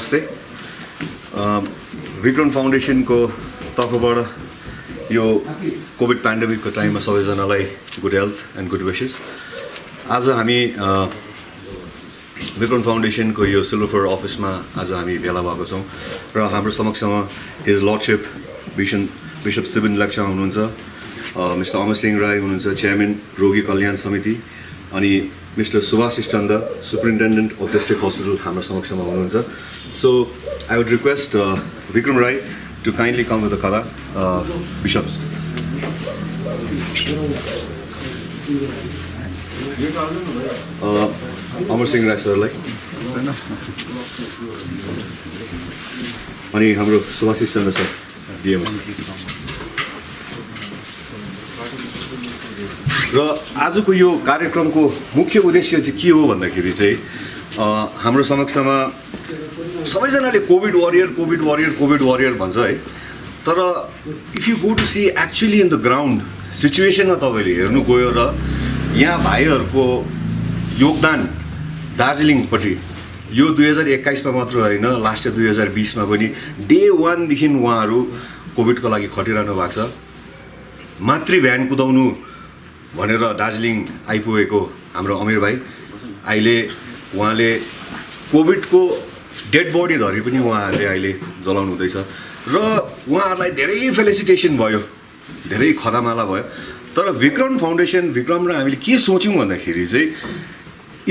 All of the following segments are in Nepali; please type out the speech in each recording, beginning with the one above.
नमस्ते विक्रम फाउन्डेसन को तर्फबाट यो कोभिड पेन्डेमिक को टाइममा सबैजनालाई good health and good wishes. आज हामी विक्रम फाउन्डेसन को यो सिल्भर अफिसमा आज हामी भेला भएको छौं र हाम्रो समक्षमा हिज लर्डशिप बिशप सिबिन लेप्चा हुनुहुन्छ, मिस्टर अमर सिंह राई हुनुहुन्छ, चेयरमैन रोगी कल्याण समिति, अनि mister Subhashish Chand superintendent of district hospital हाम्रो समक्षमा हुनुहुन्छ। So I would request Vikram Rai to kindly come with the color, bishops. Amar Singh Rai sir, अनि हाम्रो सुभाषिष चन्द्र सर डिएम। र आजको यो कार्यक्रमको मुख्य उद्देश्य चाहिँ के हो भन्दाखेरि चाहिँ हाम्रो समक्षमा सबैजनाले कोभिड वरियर भन्छ है, तर if you go to see actually in the ground सिचुएसनमा तपाईले हेर्नु गयो र यहाँ भाइहरूको योगदान दार्जिलिङपट्टि यो 2021 मा मात्र हैन, लास्ट इयर 2020 मा पनि डे 1 देखि उहाँहरू कोभिडको लागि खटिरहनु भएको छ। मातृ भ्यान कुदाउनु भनेर दार्जिलिङ आइपुगेको हाम्रो अमीर भाइ अहिले उहाँले कोभिडको डेड बडी धरि पनि उहाँहरूले अहिले जलाउनु हुँदैछ र उहाँहरूलाई धेरै फेलिसिटेसन भयो, धेरै खदामाला भयो। तर विक्रम फाउन्डेसन विक्रम र हामीले के सोच्यौँ भन्दाखेरि चाहिँ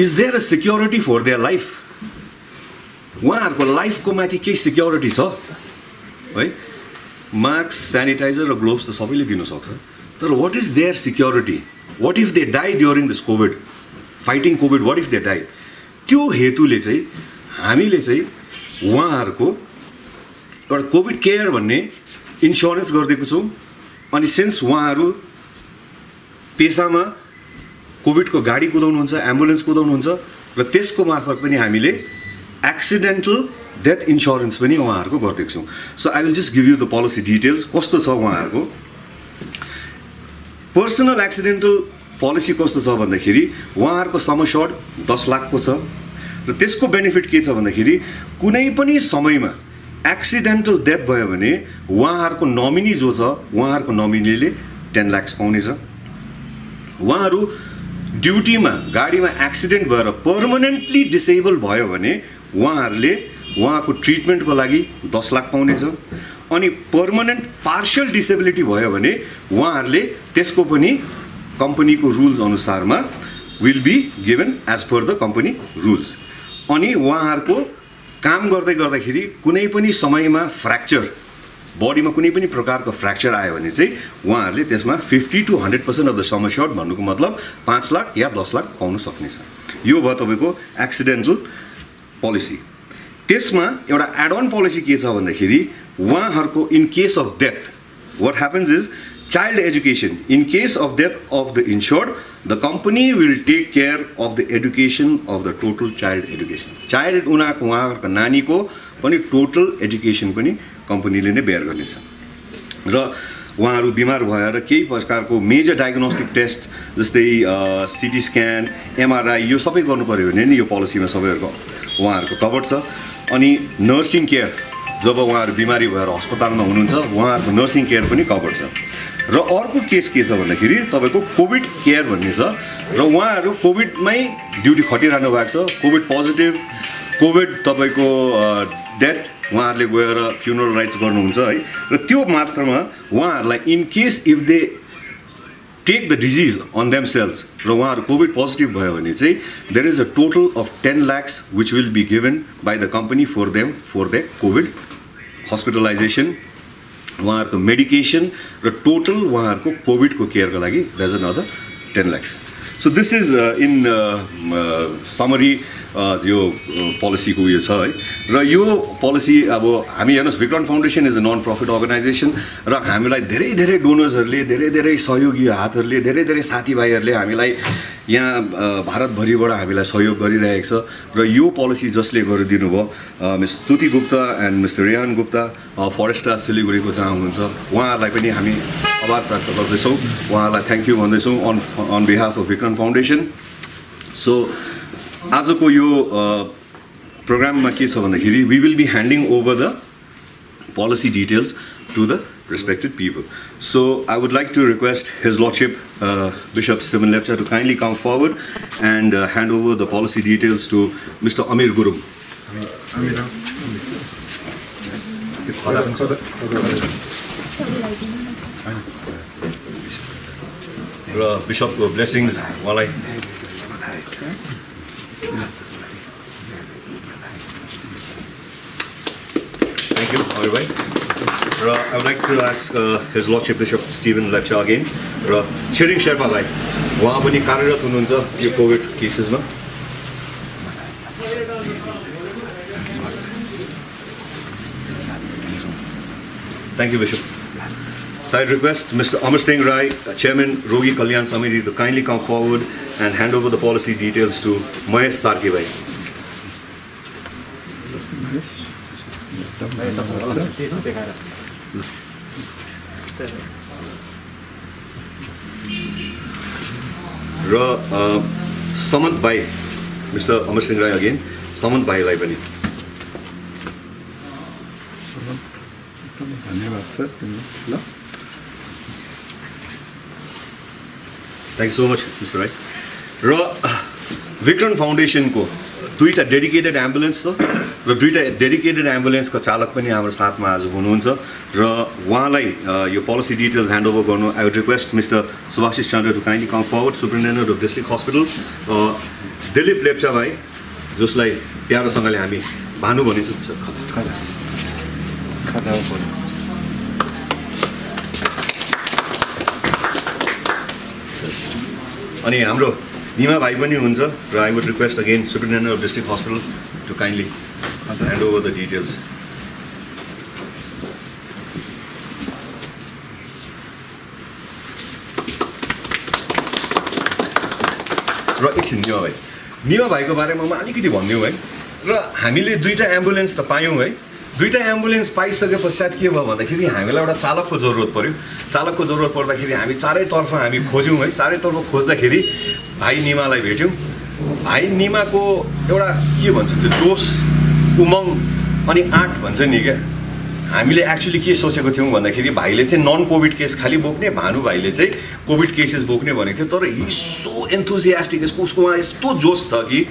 is there a security for their life? उहाँहरूको लाइफको माथि केही सिक्योरिटी छ है? मास्क, सेनिटाइजर र ग्लोभ्स त सबैले दिनु सक्छ, तर what is their security? What if they die during this COVID, fighting COVID, what if they die? त्यो हेतुले चाहिँ हामीले चाहिँ उहाँहरूको एउटा कोभिड केयर भन्ने इन्स्योरेन्स गरिदिएको छौँ। अनि सिन्स उहाँहरू पेसामा कोभिडको गाडी कुदाउनुहुन्छ, एम्बुलेन्स कुदाउनुहुन्छ र त्यसको मार्फत पनि हामीले एक्सिडेन्टल डेथ इन्स्योरेन्स पनि उहाँहरूको गरिदिएको छौँ। So I will just give you the policy details कस्तो छ उहाँहरूको। पर्सनल एक्सिडेन्टल पोलिसी कस्तो छ भन्दाखेरि उहाँहरूको सम एस्योर्ड 10 लाखको छ र त्यसको बेनिफिट के छ भन्दाखेरि कुनै पनि समयमा एक्सिडेन्टल डेथ भयो भने उहाँहरूको नोमिनी जो छ उहाँहरूको नोमिनीले 10 लाख पाउनेछ। उहाँहरू ड्युटीमा गाडीमा एक्सिडेन्ट भएर पर्मनेन्टली डिसेबल भयो भने उहाँहरूले उहाँको ट्रिटमेन्टको लागि 10 लाख पाउनेछ। अनि पर्मनेन्ट पार्शियल डिसेबिलिटी भयो भने उहाँहरूले त्यसको पनि कम्पनीको रुल्स अनुसारमा will be given as per the company rules. अनि उहाँहरूको काम गर्दाखेरि कुनै पनि समयमा फ्र्याक्चर, बडीमा कुनै पनि प्रकारको फ्र्याक्चर आयो भने चाहिँ उहाँहरूले त्यसमा 50 to 100% of the sum assured भन्नुको मतलब 5 लाख या 10 लाख पाउन सक्नेछ। यो भयो तपाईँको एक्सिडेन्टल पोलिसी। त्यसमा एउटा एड अन पोलिसी के छ भन्दाखेरि उहाँहरूको in case of death what happens is child education. In case of death of the insured, the company will take care of the education of the total child education. Child उहाँहरूको नानीको पनि टोटल एजुकेसन पनि कम्पनीले नै बेयर गर्नेछ। र उहाँहरू बिमार भएर केही प्रकारको मेजर डायग्नोस्टिक टेस्ट जस्तै सिटी स्क्यान, एमआरआई यो सबै गर्नु पर्यो भने नि यो पोलिसीमा सबैहरूको उहाँहरूको कभर छ। अनि नर्सिङ केयर, जब उहाँहरू बिमारी भएर अस्पतालमा हुनुहुन्छ उहाँहरूको नर्सिङ केयर पनि कभर छ। र अर्को केस के छ भन्दाखेरि तपाईँको कोभिड केयर भन्ने छ र उहाँहरू कोभिडमै ड्युटी खटिरहनु भएको छ, कोभिड पोजिटिभ, कोभिड तपाईँको डेथ उहाँहरूले गएर फ्युनरल राइट्स गर्नुहुन्छ है। र त्यो मात्रमा उहाँहरूलाई in case if they take the disease on themselves र उहाँहरू कोभिड पोजिटिभ भयो भने चाहिँ there is a total of 10 lakhs which will be given by the company for them for the covid hospitalisation, उहाँहरूको मेडिकेसन र टोटल उहाँहरूको कोभिडको केयरको लागि there is another 10 lakhs. So this is in summary यो पोलिसीको उयो छ है। र यो पोलिसी अब हामी हेर्नुहोस् Vikram Foundation is a non profit organisation र हामीलाई धेरै डोनर्सहरूले, धेरै सहयोगी हातहरूले, धेरै साथीभाइहरूले हामीलाई यहाँ भारतभरिबाट हामीलाई सहयोग गरिरहेको छ। र यो पोलिसी जसले गरिदिनु भयो miss Stuti Gupta and mister Rehan Gupta फरेस्टा सिलिगुडीको जहाँ हुनुहुन्छ उहाँहरूलाई पनि हामी आभार व्यक्त गर्दैछौँ, उहाँहरूलाई थ्याङ्क यू भन्दैछौँ on behalf of Vikram foundation. So आजको यो प्रोग्राममा के छ भन्दाखेरि we will be handing over the policy details to the respected people. So I would like to request His Lordship Bishop Stephen Lepcha to kindly come forward and hand over the policy details to Mr. Amir Gurum. Bishop blessings walai. Thank you, everybody. I would like to ask His Lordship Bishop Stephen Lepcha again. Chiring Sherpa bhai, वहाँ पनि कार्यरत हुनुहुन्छ यो covid केसेसमा. Thank you, Bishop. So I request Mr. Amar Singh Rai, Chairman Rogi Kalyan Samiti, to kindly come forward and hand over the policy details to Mahesh Sarki bhai. Samant bhai, Mr. Amar Singh Rai again. Samant bhai lai pani. Thank you so much, Mr. Rai. Vikram Foundation को दुईटा डेडिकेटेड एम्बुलेन्स छ र दुईटा डेडिकेटेड एम्बुलेन्सको चालक पनि हाम्रो साथमा आज हुनुहुन्छ र उहाँलाई यो पोलिसी डिटेल्स ह्यान्ड ओभर गर्नु. I would request mister Subhashish Chandra to kindly come forward, superintendent of district hospital. Dilip Lepcha भाइ, जसलाई प्यारोसँगले हामी भानु भनिन्छौँ. अनि हाम्रो निमा भाइ पनि हुनुहुन्छ र I would request again superintendent of district hospital to kindly hand over the details. र एकछिन निमा भाइको बारेमा म अलिकति भनिदिउँ है. र हामीले दुईटा एम्बुलेन्स त पायौँ है. दुईटा एम्बुलेन्स पाइसके पश्चात के भयो भन्दाखेरि हामीलाई एउटा चालकको जरुरत पर्यो. चालकको जरुरत पर्दाखेरि हामी चारैतर्फ हामी खोज्यौँ है. चारैतर्फ खोज्दाखेरि भाइ निमालाई भेट्यौँ. भाइ निमाको एउटा के भन्छ त्यो जोस, उमङ अनि आँट भन्छ नि क्या. हामीले एक्चुअली के सोचेको थियौँ भन्दाखेरि भाइले चाहिँ नन कोभिड केस खालि बोक्ने, भानु भाइले चाहिँ कोभिड केसेस बोक्ने भनेको थियो. तर हि सो एन्थुजियास्टिक, उसकोमा यस्तो जोस छ कि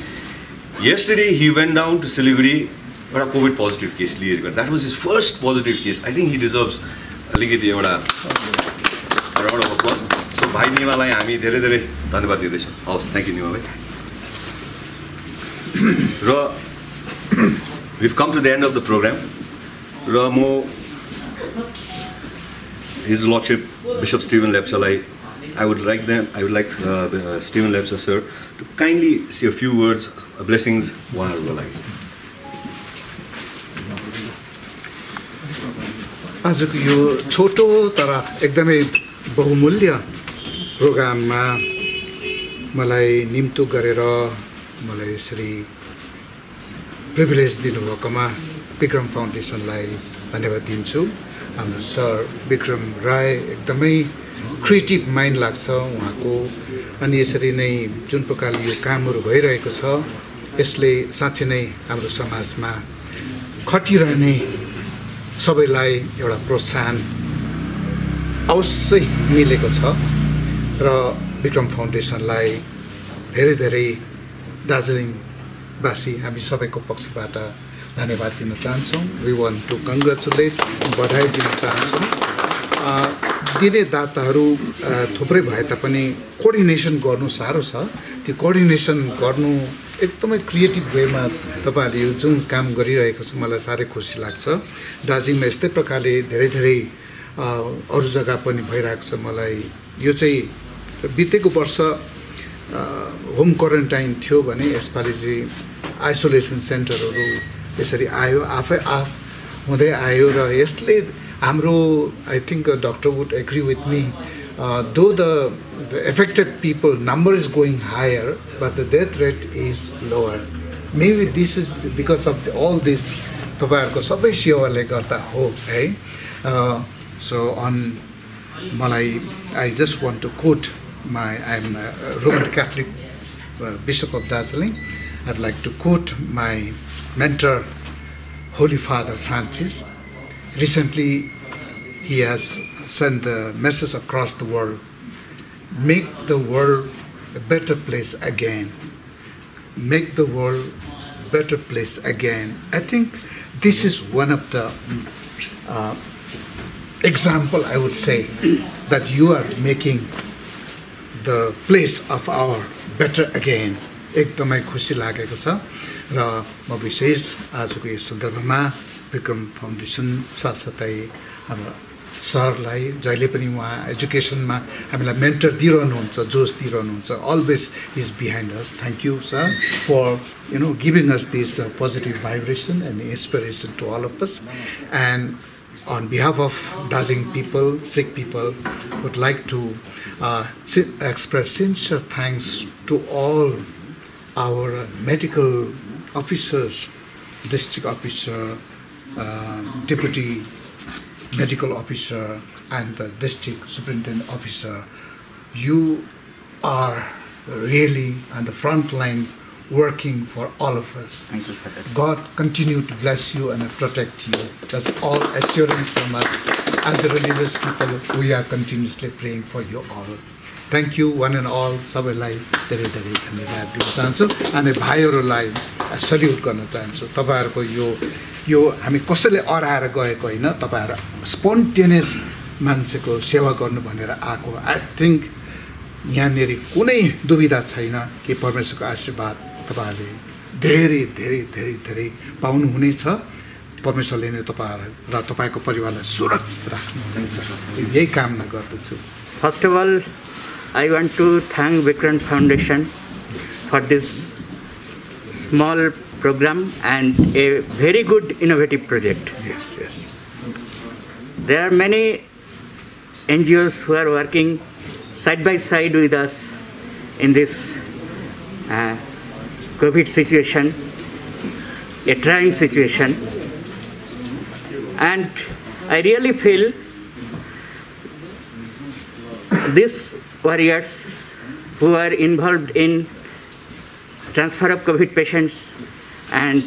yesterday he went down to Siliguri, एउटा कोभिड पोजिटिभ केस लिएर गयो. That was his first positive case. I think he deserves अलिकति एउटा राउन्ड अफ अप्लज. सो भाइ निमालाई हामी धेरै धेरै धन्यवाद दिँदैछौँ. हवस्, थ्याङ्क यू निमा भाइ. र we've come to the end of the program. र म His Lordship Bishop Stephen Lepcha lai, I would like Stephen Lepcha sir to kindly say a few words, blessings उहाँहरूको लागि. आजको यो छोटो तर एकदमै बहुमूल्य प्रोग्राममा मलाई निम्तो गरेर मलाई यसरी प्रिभिलेज दिनुभएकोमा विक्रम फाउन्डेसनलाई धन्यवाद दिन्छु. हाम्रो सर विक्रम राय एकदमै क्रिएटिभ माइन्ड लाग्छ उहाँको. अनि यसरी नै जुन प्रकारले यो कामहरू भइरहेको छ यसले साँच्चै नै हाम्रो समाजमा खटिरहने सबैलाई एउटा प्रोत्साहन अवश्य मिलेको छ. र विक्रम फाउन्डेसनलाई धेरै धेरै दार्जिलिङवासी हामी सबैको पक्षबाट धन्यवाद दिन चाहन्छौँ. वी वान्ट टु कङ्ग्रेचुलेट, बधाई दिन चाहन्छौँ. दिने दाताहरू थुप्रै भए तापनि कोअर्डिनेसन गर्नु साह्रो छ. त्यो कोअर्डिनेसन गर्नु एकदमै क्रिएटिभ वेमा तपाईँहरूले यो जुन काम गरिरहेको छ मलाई साह्रै खुसी लाग्छ. दार्जिलिङमा यस्तै प्रकारले धेरै धेरै अरू जग्गा पनि भइरहेको छ. मलाई यो चाहिँ बितेको वर्ष होम क्वारेन्टाइन थियो भने यसपालि चाहिँ आइसोलेसन सेन्टरहरू यसरी आयो, आफै हुँदै आयो. र यसले हाम्रो I think doctor would agree with me, though the affected people number is going higher, but the death rate is lower. Maybe this is because of all this तपाईँहरूको सबै सेवाले गर्दा हो है. So on Malay, I just want to quote I am a Roman Catholic Bishop of Darjeeling. I'd like to quote my mentor, Holy Father Francis. Recently, he has sent the message across the world, make the world a better place again. Make the world a better place again. I think this is one of the example, I would say, that you are making the place of our better again. एकदमै खुसी लागेको छ र म विशेष आजको यस सन्दर्भमा विक्रम फाउन्डेसन साथसाथै हाम्रो सरलाई जहिले पनि उहाँ एजुकेसनमा हामीलाई मेन्टर दिइरहनुहुन्छ, जोस दिइरहनुहुन्छ, always is behind us. Thank you, sir, for giving us this positive vibration and inspiration to all of us. And on behalf of Dajing people, Sikh people, would like to express sincere thanks to all our medical officers, district officer, deputy medical officer, and the district superintendent officer. You are really on the front line working for all of us. Thank you, Father. God continue to bless you and protect you. That's all assurance from us. As the religious people, we are continuously praying for you all. Thank you, one and all. सबैलाई धेरै धेरै धन्यवाद दिन चाहन्छु अनि भाइहरूलाई सल्युट गर्न चाहन्छु। तपाईहरुको यो हामी कसैले अराएर गएको हैन, तपाईहरु स्पोन्टेनियस मान्छेको सेवा गर्नु भनेर आएको। आई थिंक यहाँनेरि कुनै दुविधा छैन कि परमेश्वरको आशीर्वाद तपाईहरुले धेरै धेरै धेरै धेरै पाउनु हुनेछ। परमेश्वरले नै तपाईहरु र तपाईको परिवारलाई सुरक्षित राख्नुहुनेछ, यही कामना गर्दछु। First of all, I want to thank Vikrant Foundation for this small program and a very good innovative project. Yes, yes. There are many NGOs who are working side by side with us in this COVID situation, a trying situation. And I really feel these warriors who are involved in transfer of COVID patients and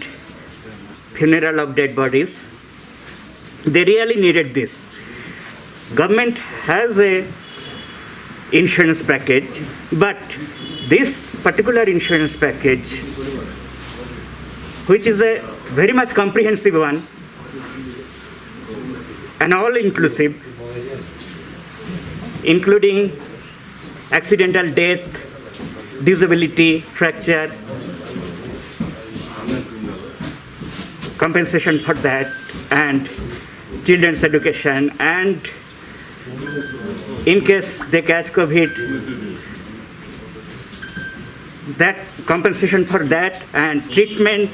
funeral of dead bodies, they really needed this. Government has a insurance package, but this particular insurance package, which is a very much comprehensive one and all-inclusive, including accidental death, disability, fracture, compensation for that, and children's education, and in case they catch COVID, that compensation for that, and treatment,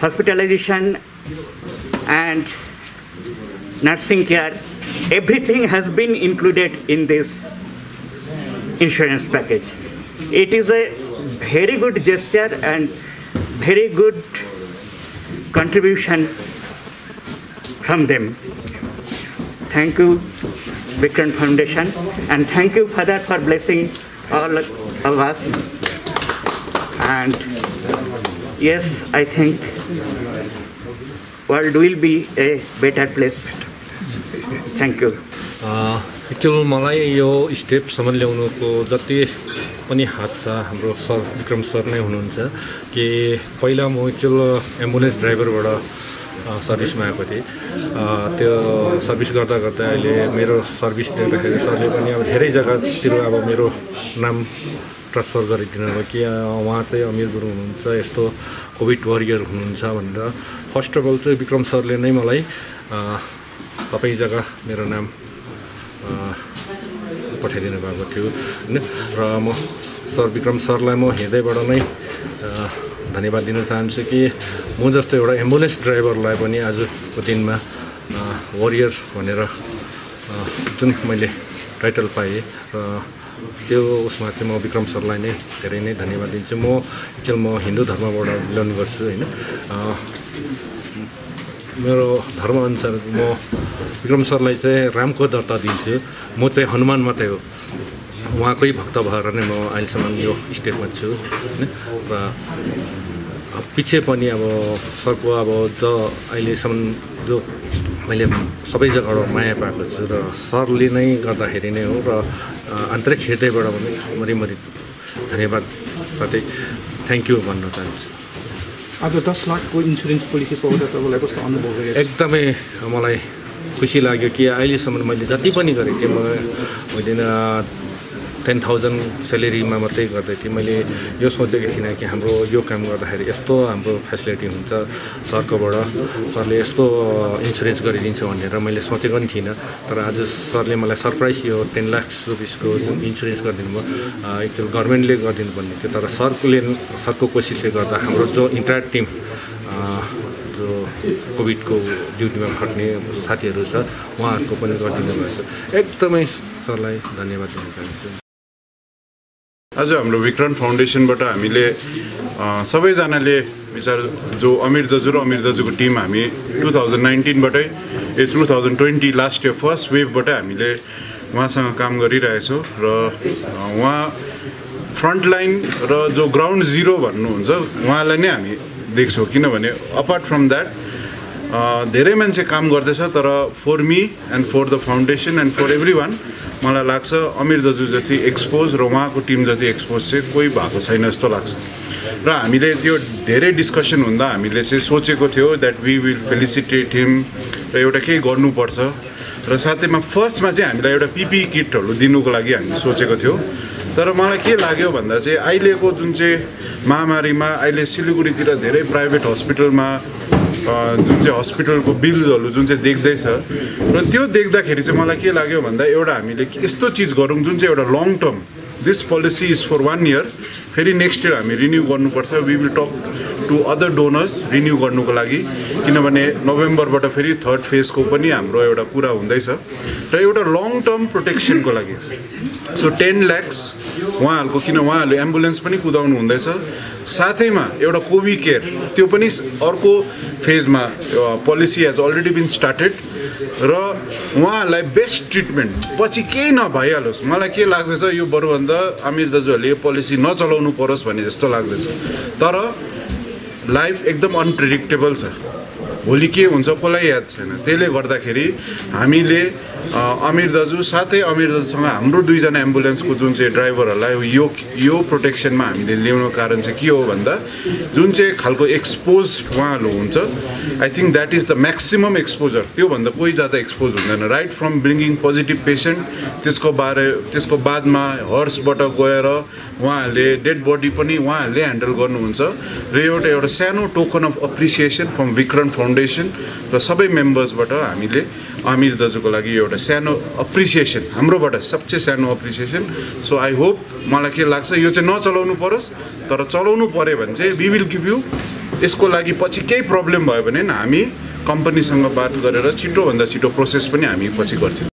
hospitalization, and nursing care, everything has been included in this insurance package. It is a very good gesture and very good contribution from them. Thank you, Vikrant Foundation, and thank you, Father, for blessing all of us. And yes, I think world will be a better place. Thank you. Actual मलाई यो स्टेपसम्म ल्याउनुको जति पनि हात छ हाम्रो सर विक्रम सर नै हुनुहुन्छ कि पहिला म एक्चुअल एम्बुलेन्स ड्राइभरबाट सर्भिसमा आएको थिएँ। त्यो सर्भिस गर्दा गर्दा अहिले मेरो सर्भिस देख्दाखेरि सरले पनि अब धेरै जग्गातिर अब मेरो नाम ट्रान्सफर गरिदिनु भयो कि उहाँ चाहिँ अमीर गुरु हुनुहुन्छ, यस्तो कोभिड वरियर हुनुहुन्छ भनेर फर्स्ट अफ अल चाहिँ विक्रम सरले नै मलाई सबै जग्गा मेरो नाम पठाइदिनु भएको थियो हैन। र म सर विक्रम सरलाई म हृदयबाट नै धन्यवाद दिन चाहन्छु कि म जस्तो एउटा एम्बुलेन्स ड्राइभरलाई पनि आजको दिनमा वरियर भनेर जुन मैले टाइटल पाएँ र त्यो उसमा चाहिँ म विक्रम सरलाई नै धेरै नै धन्यवाद दिन्छु। म हिन्दू धर्मबाट बिलोङ गर्छु हैन। मेरो धर्मअनुसार म विक्रम सरलाई चाहिँ रामको दर्ता दिन्छु, म चाहिँ हनुमान मात्रै हो। उहाँकै भक्त भएर नै म अहिलेसम्म यो स्टेपमा छु होइन र पछि पनि अब सरको अब अहिलेसम्म जो मैले सबै जग्गाबाट माया पाएको छु र सरले नै गर्दाखेरि नै हो र आन्तरिक हृदयबाट पनि मरिमरि धन्यवाद साथै थ्याङ्क यू भन्न चाहन्छु। आज 10 लाखको इन्सुरेन्स पोलिसी पाउँदा तपाईँलाई कस्तो अनुभव भयो? एकदमै मलाई खुसी लाग्यो कि अहिलेसम्म मैले जति पनि गरेँ कि मैले 10,000 स्यालेरीमा मात्रै गर्दै थिएँ। मैले यो सोचेको थिइनँ कि हाम्रो यो काम गर्दाखेरि यस्तो हाम्रो फेसिलिटी हुन्छ सरकोबाट, सरले यस्तो इन्सुरेन्स गरिदिन्छ भनेर मैले सोचेको पनि थिइनँ। तर आज सरले मलाई सरप्राइज यो 10 लाख रुपिसको इन्सुरेन्स गरिदिनु भयो। एक्चुअल गभर्मेन्टले गरिदिनु पर्ने थियो, तर सरको कोसिसले गर्दा हाम्रो जो इन्टायर टिम जो कोभिडको ड्युटीमा खट्ने साथीहरू छ उहाँहरूको पनि गरिदिनु भएछ। एकदमै सरलाई धन्यवाद दिन चाहन्छु। आज हाम्रो विक्रान्त फाउन्डेसनबाट हामीले सबैजनाले विचार जो अमीर दाजु र अमीर दाजुको टिम हामी 2019बाटै 2020 लास्ट इयर फर्स्ट वेभबाट हामीले उहाँसँग काम गरिरहेछौँ र उहाँ फ्रन्टलाइन र जो ग्राउन्ड जिरो भन्नुहुन्छ उहाँलाई नै हामी देख्छौँ। किनभने अपार्ट फ्रम द्याट धेरै मान्छे काम गर्दैछ, तर for me and for the foundation and for everyone मलाई लाग्छ अमीर दाजु जति एक्सपोज र उहाँको टिम जति एक्सपोज चाहिँ कोही भएको छैन जस्तो लाग्छ। र हामीले त्यो धेरै डिस्कसन हुँदा हामीले चाहिँ सोचेको थियो द्याट वी विल फेलिसिटेट हिम र एउटा केही गर्नुपर्छ र साथैमा फर्स्टमा चाहिँ हामीलाई एउटा पिपी किटहरू दिनुको लागि हामी सोचेको थियो। तर मलाई के लाग्यो भन्दा चाहिँ अहिलेको जुन चाहिँ महामारीमा अहिले सिलगढीतिर धेरै प्राइभेट हस्पिटलमा जुन चाहिँ हस्पिटलको बिलहरू जुन चाहिँ देख्दैछ र त्यो देख्दाखेरि चाहिँ मलाई के लाग्यो भन्दा एउटा हामीले यस्तो चिज गरौँ जुन चाहिँ एउटा long term, this policy is for 1 year, फेरि नेक्स्ट इयर हामी रिन्यू गर्नुपर्छ। We will talk to other donors renew गर्नुको लागि, किनभने नोभेम्बरबाट फेरि 3rd फेजको पनि हाम्रो एउटा कुरा हुँदैछ र एउटा लङ टर्म प्रोटेक्सनको लागि। सो 10 लाख उहाँहरूको, किन उहाँहरूले एम्बुलेन्स पनि कुदाउनु हुँदैछ, साथैमा एउटा कोभिड केयर त्यो पनि अर्को फेजमा policy has already been started र उहाँहरूलाई बेस्ट ट्रिटमेन्ट पछि केही नभइहालोस्। मलाई के लाग्दैछ यो बरुभन्दा अमीर दाजुहरूले यो पोलिसी नचलाउनु परोस् भन्ने जस्तो लाग्दैछ। तर लाइफ एकदम अनप्रेडिक्टेबल छ, भोलि के हुन्छ कसलाई याद छैन। त्यसले गर्दाखेरि हामीले अमीर दाजु साथै अमीर दाजुसँग हाम्रो 2 जना एम्बुलेन्सको जुन चाहिँ ड्राइभरहरूलाई यो प्रोटेक्सनमा हामीले ल्याउनु कारण चाहिँ के हो भन्दा जुन चाहिँ खालको एक्सपोज उहाँहरू हुन्छ, I think that is the maximum exposure. त्योभन्दा कोही ज्यादा एक्सपोज हुँदैन। Right from bringing positive patient, त्यसको बादमा हर्सबाट गएर उहाँहरूले डेड बडी पनि उहाँहरूले ह्यान्डल गर्नुहुन्छ र एउटा सानो token of appreciation from Vikrant foundation र सबै मेम्बर्सबाट हामीले अमीर दाजुको लागि एउटा सानो अप्रिसिएसन, हाम्रोबाट सबसे सानो अप्रिसिएसन। सो आई होप, मलाई के लाग्छ यो चाहिँ नचलाउनु परोस्, तर चलाउनु पऱ्यो भने चाहिँ वी विल गिभ यु। यसको लागि पछि केही प्रब्लम भयो भने हामी कम्पनीसँग बात गरेर छिटोभन्दा छिटो प्रोसेस पनि हामी पछि गर्थ्यौँ।